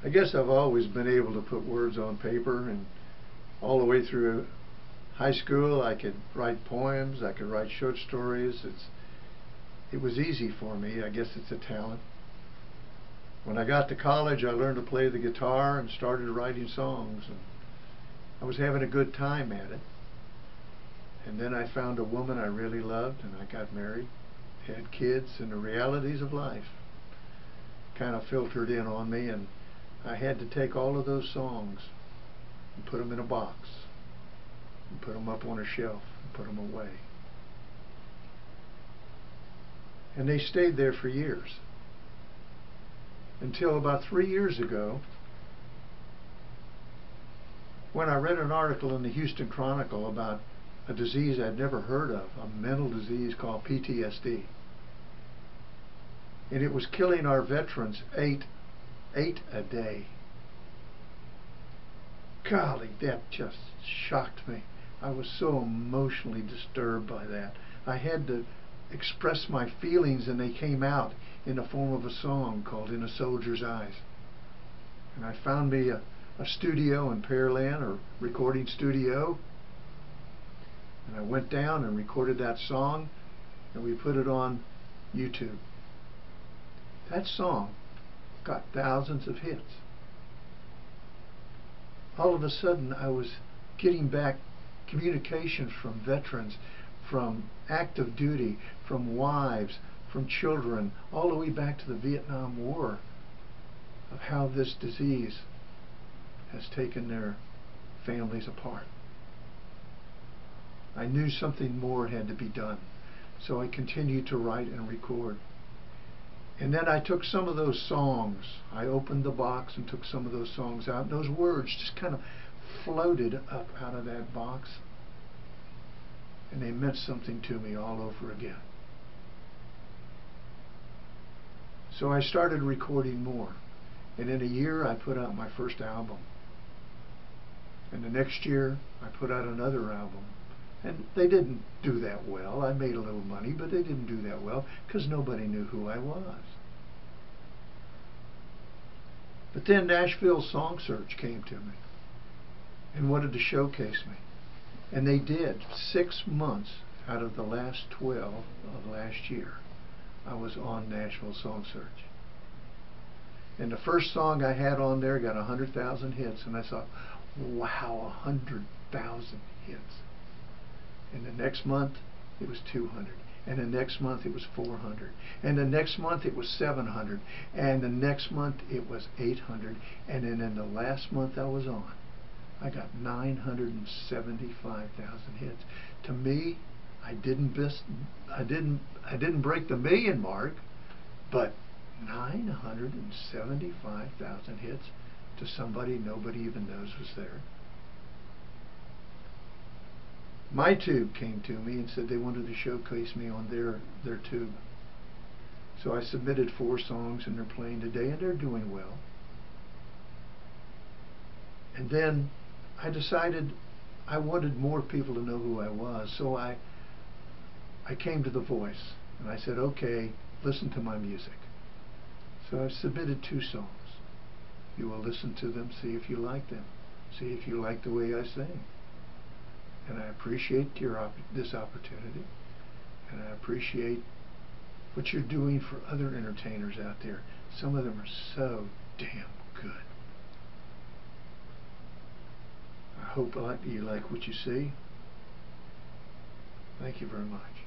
I guess I've always been able to put words on paper, and all the way through high school I could write poems, I could write short stories. It was easy for me. I guess it's a talent. When I got to college, I learned to play the guitar and started writing songs, and I was having a good time at it. And then I found a woman I really loved, and I got married, had kids, and the realities of life kind of filtered in on me, and I had to take all of those songs and put them in a box and put them up on a shelf and put them away. And they stayed there for years, until about 3 years ago, when I read an article in the Houston Chronicle about a disease I'd never heard of, a mental disease called PTSD. And it was killing our veterans eight a day. Golly, that just shocked me. I was so emotionally disturbed by that. I had to express my feelings, and they came out in the form of a song called In a Soldier's Eyes. And I found me a studio in Pearland, or recording studio, and I went down and recorded that song, and we put it on YouTube. That song got thousands of hits. All of a sudden I was getting back communications from veterans, from active duty, from wives, from children, all the way back to the Vietnam War, of how this disease has taken their families apart. I knew something more had to be done, so I continued to write and record. And then I took some of those songs, I opened the box and took some of those songs out, and those words just kind of floated up out of that box, and they meant something to me all over again. So I started recording more, and in a year I put out my first album. And the next year I put out another album. And they didn't do that well. I made a little money, but they didn't do that well because nobody knew who I was. But then Nashville Song Search came to me and wanted to showcase me. And they did. 6 months out of the last 12 of last year, I was on Nashville Song Search. And the first song I had on there got 100,000 hits, and I thought, wow, 100,000 hits. And the next month it was 200, and the next month it was 400, and the next month it was 700, and the next month it was 800, and then in the last month I was on, I got 975,000 hits. To me, I didn't break the million mark, but 975,000 hits to somebody nobody even knows was there. My tube came to me and said they wanted to showcase me on their tube. So I submitted 4 songs, and they're playing today, and they're doing well. And then I decided I wanted more people to know who I was, so I came to the Voice, and I said, okay, listen to my music. So I've submitted 2 songs. You will listen to them, see if you like them, see if you like the way I sing. And I appreciate this opportunity, and I appreciate what you're doing for other entertainers out there. Some of them are so damn good. I hope you like what you see. Thank you very much.